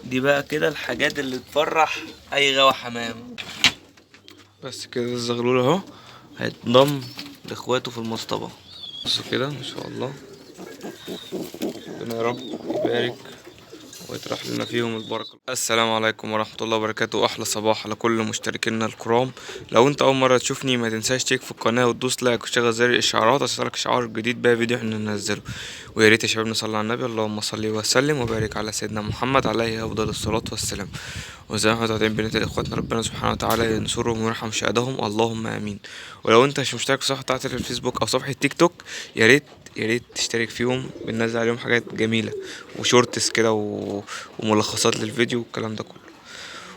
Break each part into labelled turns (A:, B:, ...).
A: دي بقى كده الحاجات اللي تفرح اي غاوي حمام. بس كده الزغلول اهو هيتضم لاخواته في المصطبة. بصوا كده ما شاء الله، ربنا يا رب يبارك ويطرح لنا فيهم البركة. السلام عليكم ورحمة الله وبركاته. أحلى صباح على كل مشتركينا الكرام. لو أنت أول مرة تشوفني ما تنساش تشترك في القناة وتدوس لايك وتشغل زر الإشعارات عشان يوصلك إشعار جديد بقى فيديو احنا ننزله. ويا ريت يا شباب نصلي على النبي، اللهم صل وسلم وبارك على سيدنا محمد عليه أفضل الصلاة والسلام. وزي ما احنا قاعدين بنتقل إخواتنا ربنا سبحانه وتعالى ينصرهم ويرحم شهدهم اللهم آمين. ولو أنت مش مشترك في صفحة بتاعت الفيسبوك أو صفحة تيك توك، يا ريت تشترك فيهم، بننزل عليهم حاجات جميلة وشورتس كده وملخصات للفيديو والكلام ده كله.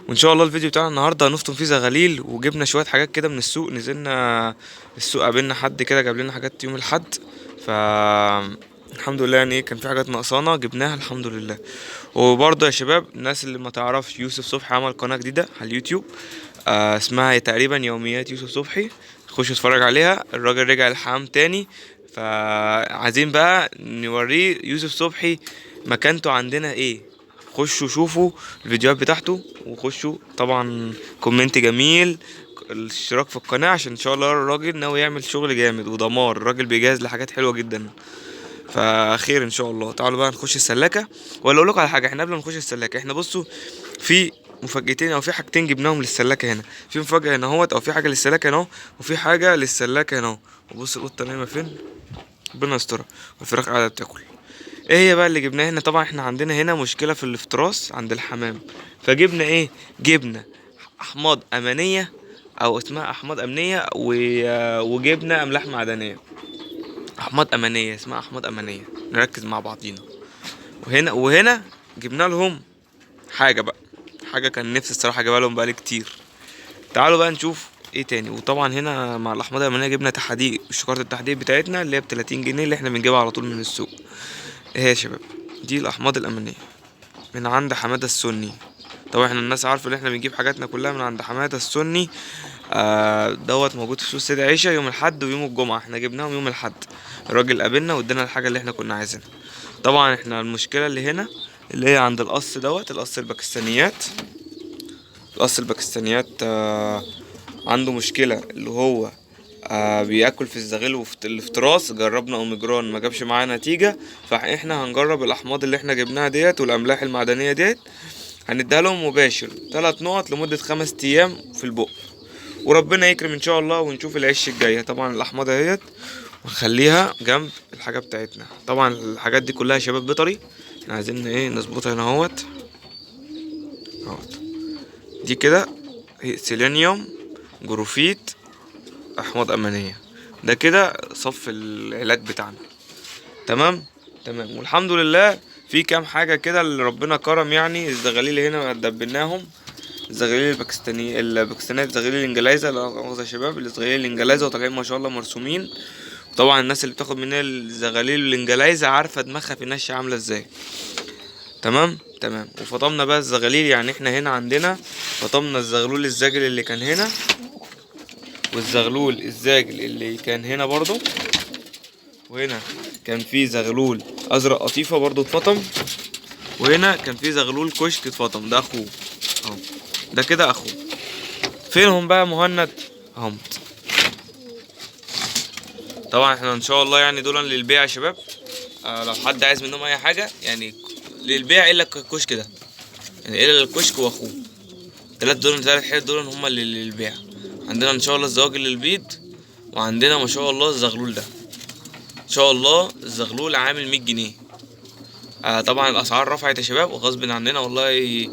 A: وان شاء الله الفيديو بتاعنا النهارده هنفطم فيه زغاليل، وجبنا شويه حاجات كده من السوق. نزلنا السوق قابلنا حد كده جاب لنا حاجات يوم الاحد، ف الحمد لله يعني كان في حاجات ناقصانا جبناها الحمد لله. وبرضه يا شباب الناس اللي ما تعرفش، يوسف صبحي عمل قناه جديده على اليوتيوب اسمها تقريبا يوميات يوسف صبحي. خش اتفرج عليها، الراجل رجع الحمام تاني. فعايزين بقى نوريه يوسف صبحي مكانته عندنا ايه. خشوا شوفوا الفيديوهات بتاعته، وخشوا طبعا كومنت جميل، الاشتراك في القناة، عشان ان شاء الله الراجل ناوي يعمل شغل جامد ودمار. الراجل بيجهز لحاجات حلوة جدا، فخير ان شاء الله. تعالوا بقى نخش السلاكة. ولا اقول لكم على حاجة، احنا قبل ما نخش السلاكة احنا بصوا في مفاجأتين او في حاجتين جبناهم للسلاكة هنا. في مفاجأة هنا اهوت، او في حاجة للسلاكة هنا اهو، وفي حاجة للسلاكة هنا اهو. وبص القطة نايمة فين، ربنا يسترها، والفراخ قاعدة بتاكل. ايه هي بقى اللي جبناه هنا؟ طبعا احنا عندنا هنا مشكلة في الافتراس عند الحمام، فجبنا ايه؟ جبنا احماض امانية، او اسمها احماض امنية، وجبنا املاح معدنية. احماض امانية، اسمها احماض امانية، نركز مع بعضينا. وهنا جبنا لهم حاجة بقى، حاجة كان نفسي الصراحة اجيبها لهم بقالي كتير. تعالوا بقى نشوف ايه تاني. وطبعا هنا مع الاحماض الامانية جبنا تحديق، شكارة التحديق بتاعتنا اللي هي ب30 جنيه، اللي احنا بنجيبها على طول من السوق. ايه يا شباب، دي الاحماض الامانية من عند حمادة السني. طبعا احنا الناس عارفه ان احنا بنجيب حاجاتنا كلها من عند حمادة السني. دوت موجود في سوق سيد عيشة يوم الاحد ويوم الجمعة. احنا جبناهم يوم الاحد، الراجل قابلنا وادانا الحاجة اللي احنا كنا عايزينها. طبعا احنا المشكلة اللي هنا اللي هي عند القص دوت، القص الباكستانيات. القص الباكستانيات عنده مشكلة اللي هو بياكل في الزغيل وفي الافتراس. جربنا اوميجران ما جابش معانا نتيجة، فاحنا هنجرب الاحماض اللي احنا جبناها ديت والاملاح المعدنية ديت. هنديها لهم مباشر 3 نقط لمدة 5 ايام في البق، وربنا يكرم ان شاء الله ونشوف العش الجاية. طبعا الاحماض اهيت ونخليها جنب الحاجة بتاعتنا. طبعا الحاجات دي كلها يا شباب بيطري، احنا عايزين ايه نظبطها هنا اهوت. دي كده سيلينيوم، جروفيت، احماض امانية. ده كده صف العلاج بتاعنا. تمام تمام والحمد لله. في كام حاجة كده اللي ربنا كرم، يعني الزغاليل هنا دبناهم. الزغاليل الباكستانية الزغاليل الانجليزة، لا مؤاخذة يا شباب، الزغاليل الانجليزة وطالعين ما شاء الله مرسومين. طبعا الناس اللي بتاخد مننا الزغاليل الانجليزة عارفة دماغها في النش عاملة ازاي. تمام تمام. وفطمنا بقى الزغاليل، يعني احنا هنا عندنا فطمنا الزغلول الزاجل اللي كان هنا، والزغلول الزاجل اللي كان هنا برضو. وهنا كان في زغلول ازرق قطيفة برضو اتفطم. وهنا كان في زغلول كشك اتفطم، ده اخوه اهو، ده كده اخوه. فينهم بقى مهند اهم. طبعا احنا ان شاء الله يعني دول للبيع يا شباب. لو حد عايز منهم اي حاجة يعني للبيع الا الكشك ده، يعني الا الكشك واخوه. ثلاث حاجات دول هما اللي للبيع. عندنا ان شاء الله الزواج للبيض، وعندنا ما شاء الله الزغلول ده. ان شاء الله الزغلول عامل 100 جنيه. طبعا الاسعار رفعت يا شباب وغصب عننا والله،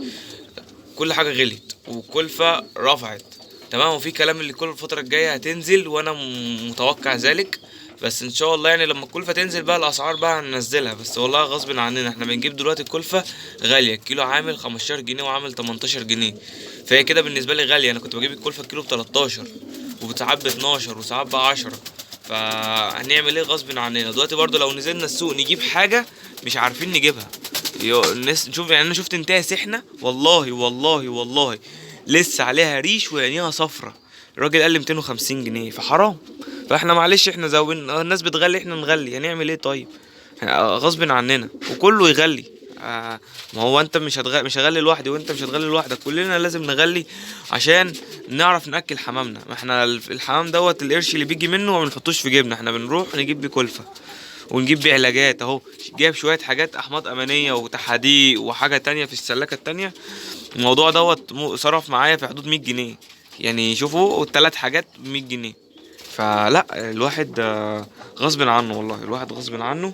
A: كل حاجه غلت والكلفه رفعت. تمام. وفي كلام اللي كل الفتره الجايه هتنزل، وانا متوقع ذلك. بس ان شاء الله يعني لما الكلفه تنزل بقى الاسعار بقى هننزلها. بس والله غصب عننا احنا بنجيب دلوقتي الكلفه غاليه، الكيلو عامل 15 جنيه وعامل 18 جنيه. فهي كده بالنسبه لي غاليه. انا كنت بجيب الكلفه الكيلو ب13 وساعات ب12 وساعات ب10. فهنعمل ايه غصب عننا دلوقتي؟ برضو لو نزلنا السوق نجيب حاجه مش عارفين نجيبها. الناس نشوف، يعني انا شفت انتهى سحنه والله والله والله لسه عليها ريش وعينيها صفرة، الراجل قال لي 250 جنيه، فحرام. فاحنا معلش احنا الناس بتغلي احنا نغلي، هنعمل ايه طيب؟ غصب عننا وكله يغلي. ما هو انت مش هغلي لوحدي، وانت مش هتغلي لوحدك، كلنا لازم نغلي عشان نعرف ناكل حمامنا. ما احنا الحمام دوت القرش اللي بيجي منه ما بنحطوش في جيبنا، احنا بنروح نجيب بيه كلفه ونجيب بيه علاجات. اهو جايب شويه حاجات احماض امينيه وتحاديق وحاجه تانية في السلاكه التانية. الموضوع دوت صرف معايا في حدود 100 جنيه. يعني شوفوا التلات حاجات 100 جنيه. فلا الواحد غصب عنه، والله الواحد غصب عنه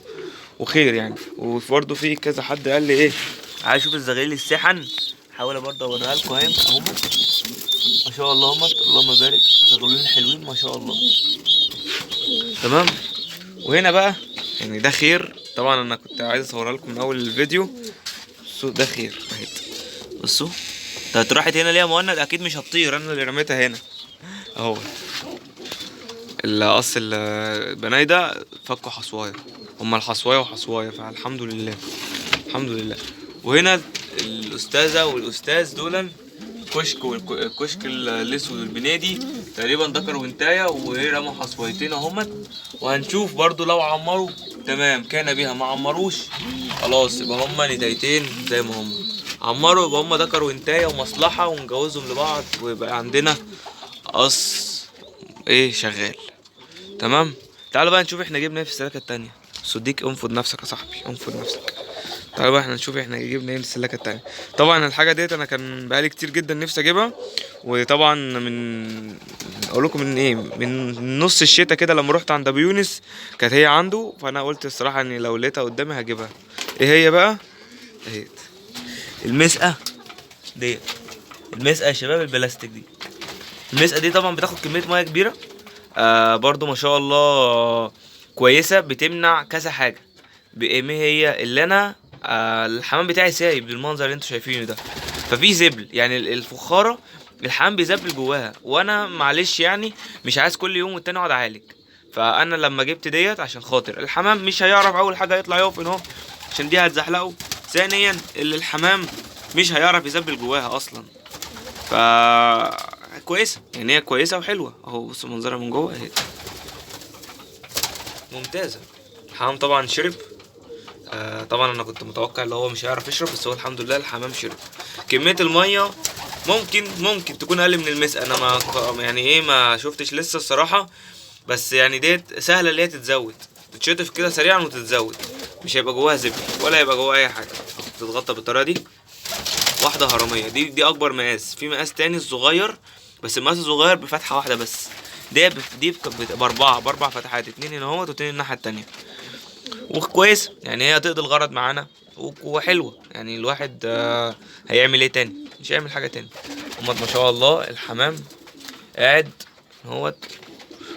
A: وخير يعني. وبرضه في كذا حد قال لي ايه، عايز اشوف الزغاليل السحن. حاول برضه اوريها لكم اهي اهو، ما شاء الله هم اللهم بارك، زغلولين حلوين ما شاء الله. تمام. وهنا بقى يعني ده خير طبعا، انا كنت عايز اصورها لكم من اول الفيديو. بصوا ده خير اهي، بصوا انت راحت هنا ليه يا مهند؟ اكيد مش هتطير، انا اللي رميتها هنا اهو. القص البنايدة فكوا حصوايا، هما الحصوايا وحصوايا، فالحمد لله الحمد لله. وهنا الاستاذة والاستاذ دولا كشك، والكشك الاسود والبنادي تقريبا ذكر وانتايه، ورموا حصويتين اهمت. وهنشوف برضو لو عمروا تمام كان بيها، ما عمروش خلاص يبقى هما نتايتين زي ما هما. عمروا يبقى هما ذكر وانتايه ومصلحة، ونجوزهم لبعض ويبقى عندنا قص ايه شغال. تمام. تعالوا بقى نشوف احنا جبنا ايه في السلاكة التانية. صديق انفض نفسك يا صاحبي، انفض نفسك. تعالوا بقى احنا نشوف احنا جبنا ايه في السلاكة التانية. طبعا الحاجة ديت انا كان بقالي كتير جدا نفسي اجيبها، وطبعا من اقول لكم من ايه، من نص الشتاء كده لما رحت عند ابو يونس كانت هي عنده، فانا قلت الصراحة اني لو لقيتها قدامي هجيبها. ايه هي بقى؟ اهي المسقة ديت، المسقة يا شباب البلاستيك دي. المسقة دي طبعا بتاخد كمية مية كبيرة، برضو ما شاء الله كويسة، بتمنع كذا حاجة. بايه هي اللي انا الحمام بتاعي سايب بالمنظر اللي انتوا شايفينه ده، ففي زبل يعني الفخارة الحمام بيزبل جواها، وانا معلش يعني مش عايز كل يوم والتاني اقعد اعالج. فانا لما جبت ديت عشان خاطر الحمام مش هيعرف اول حاجة يطلع يقف هنا عشان دي هتزحلقه، ثانيا اللي الحمام مش هيعرف يزبل جواها اصلا. ف كويسه يعني، هي كويسه وحلوه اهو. بصوا منظرها من جوه اهي ممتازه. الحمام طبعا شرب. طبعا انا كنت متوقع اللي هو مش هيعرف يشرب، بس هو الحمد لله الحمام شرب. كميه الميه ممكن تكون اقل من المسقه، انا ما يعني ايه ما شفتش لسه الصراحه، بس يعني ديت سهله اللي هي تتزود، تتشطف كده سريعا وتتزود، مش هيبقى جواها زبل ولا هيبقى جواها اي حاجه. تتغطى بالطريقه دي. واحده هرميه دي اكبر مقاس، في مقاس تاني الصغير، بس المقاس الصغير بفتحه واحده بس. دي باربع فتحات، اتنين هنا اهوت واتنين الناحيه التانيه. وكويس يعني هي هتقضي الغرض معانا وحلوه يعني. الواحد هيعمل ايه تاني؟ مش هيعمل حاجه تاني. ما شاء الله الحمام قاعد اهوت،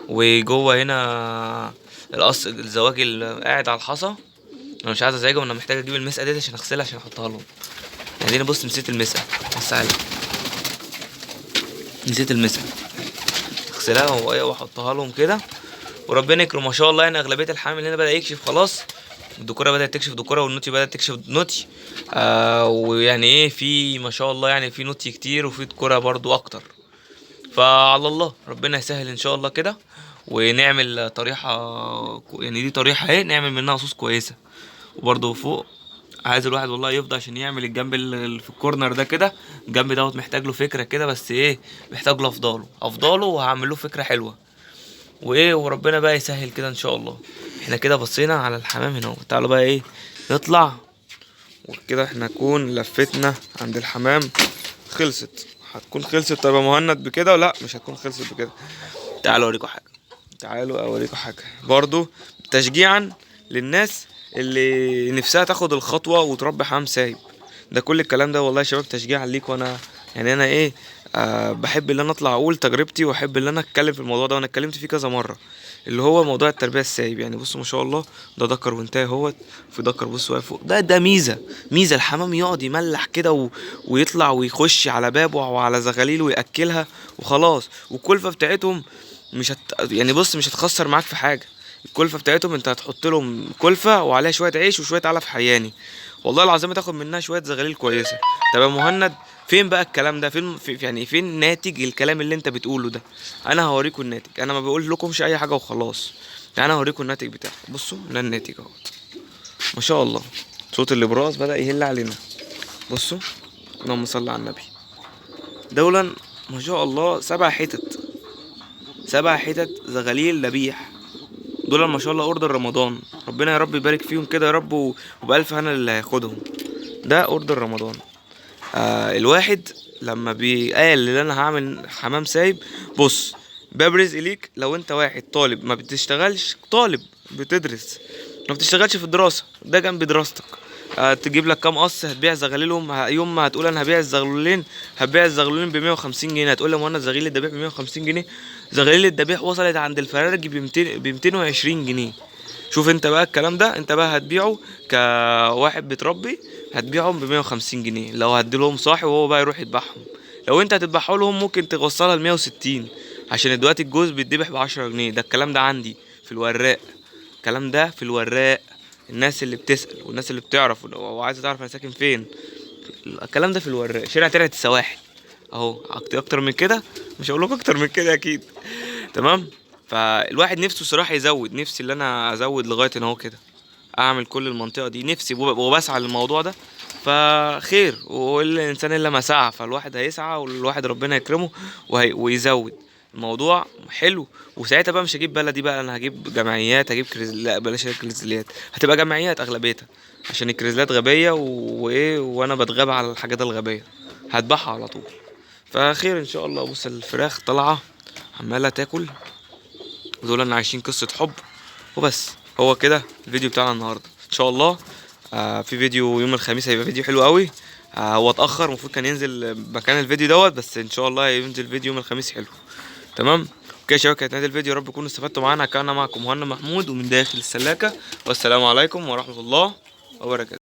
A: وجوه هنا الزواجل قاعد على الحصى. انا مش عايز ازعجهم، انا محتاج اجيب المسقه دي عشان اغسلها عشان احطها لهم. يعني انا بص نسيت المسقه، بص عليها نسيت المسقه، اغسلها واحطها لهم كده وربنا يكرم. ما شاء الله يعني اغلبيه الحامل هنا بدا يكشف خلاص، الدكوره بدات تكشف دكوره، والنوتي بدات تكشف نوتي. ويعني ايه في ما شاء الله يعني في نوتي كتير وفي دكوره برضو اكتر. فعلى الله ربنا يسهل ان شاء الله كده، ونعمل طريحه يعني دي طريحه اهي نعمل منها صوص كويسه. وبرضو فوق عايز الواحد والله يفضى عشان يعمل الجنب اللي في الكورنر ده كده. الجنب دوت محتاج له فكره كده، بس ايه محتاج له افضاله وهعمل له فكره حلوه وايه، وربنا بقى يسهل كده ان شاء الله. احنا كده بصينا على الحمام هنا، تعالوا بقى ايه نطلع وكده احنا نكون لفتنا عند الحمام. خلصت هتكون خلصت. طب يا مهند بكده؟ ولا مش هتكون خلصت بكده. تعالوا اوريكم حاجه برضو تشجيعا للناس اللي نفسها تاخد الخطوه وتربي حمام سايب. ده كل الكلام ده والله يا شباب تشجيعا ليك. وانا يعني انا ايه بحب ان انا اطلع اقول تجربتي، واحب ان انا اتكلم في الموضوع ده، وانا اتكلمت فيه كذا مره، اللي هو موضوع التربيه السايب. يعني بصوا ما شاء الله ده دكر وانتهى اهوت، في دكر بصوا واقف فوق. ده ميزه الحمام يقعد يملح كده ويطلع ويخش على بابه او على زغاليل وياكلها وخلاص. والكلفه بتاعتهم مش يعني بص مش هتخسر معاك في حاجه. الكلفه بتاعتهم انت هتحط لهم كلفه وعليها شويه عيش وشويه علف حياني، والله العظيم تاخد منها شويه زغاليل كويسه. طب يا مهند فين بقى الكلام ده؟ فين يعني فين ناتج الكلام اللي انت بتقوله ده؟ انا هوريكم الناتج، انا ما بقول لكمش اي حاجه وخلاص. انا هوريكم الناتج بتاعه. بصوا ده الناتج اهو ما شاء الله. صوت الابراز بدأ يهل علينا. بصوا، اللهم صل على النبي. دولا ما شاء الله 7 حتت، 7 حتت زغاليل ذبيح. دول ما شاء الله اوردر رمضان، ربنا يا رب يبارك فيهم كده يا رب، وبألف هنا اللي هياخدهم. ده اوردر رمضان. الواحد لما بيقال ان انا هعمل حمام سايب، بص، باب رزق ليك. لو انت واحد طالب ما بتشتغلش، طالب بتدرس ما بتشتغلش في الدراسة، ده جنب دراستك، تجيب لك كام قص هتبيع زغاليلهم. يوم ما هتقول انا هبيع الزغلولين، هتبيع الزغلولين ب 150 جنيه. هتقول لي انا زغيل الدبيح ب 150 جنيه؟ زغاليل الدبيح وصلت عند الفرارجي ب 220 جنيه. شوف انت بقى الكلام ده، انت بقى هتبيعه كواحد بتربي، هتبيعهم ب 150 جنيه. لو هتديلهم صاحي وهو بقى يروح يذبحهم، لو انت هتذبحه لهم ممكن توصلها ل 160، عشان دلوقتي الجوز بيتذبح ب 10 جنيه. ده الكلام ده عندي في الوراق، الكلام ده في الوراق. الناس اللي بتسأل والناس اللي بتعرف وعايزه تعرف انا ساكن فين، الكلام ده في الوراق، شارع ترعة السواحل اهو. اكتر من كده مش هقول لك، اكتر من كده اكيد. تمام. فالواحد نفسه صراحه يزود، نفسي اللي انا ازود لغايه ان هو كده اعمل كل المنطقه دي، نفسي وبسعى للموضوع ده. فخير، والانسان الا ما سعى، فالواحد هيسعى والواحد ربنا يكرمه ويزود. الموضوع حلو. وساعتها بقى مش هجيب بلدي بقى، انا هجيب جمعيات، هجيب لا بلاش الكريزليات، هتبقى جمعيات اغلبيتها، عشان الكريزلات غبيه وايه، وانا بتغاب على الحاجات الغبيه، هتبعها على طول. فخير ان شاء الله. بص الفراخ طالعه عماله تاكل، ودول انا عايشين قصه حب وبس. هو كده الفيديو بتاعنا النهارده ان شاء الله. في فيديو يوم الخميس هيبقى فيديو حلو قوي. هو اتاخر، المفروض كان ينزل مكان الفيديو دوت، بس ان شاء الله هينزل فيديو يوم الخميس حلو. تمام. اوكي يا شباب، كانت نهايه الفيديو، يا رب تكونوا استفدتوا معانا. كان معكم مهنا محمود ومن داخل السلاكه، والسلام عليكم ورحمه الله وبركاته.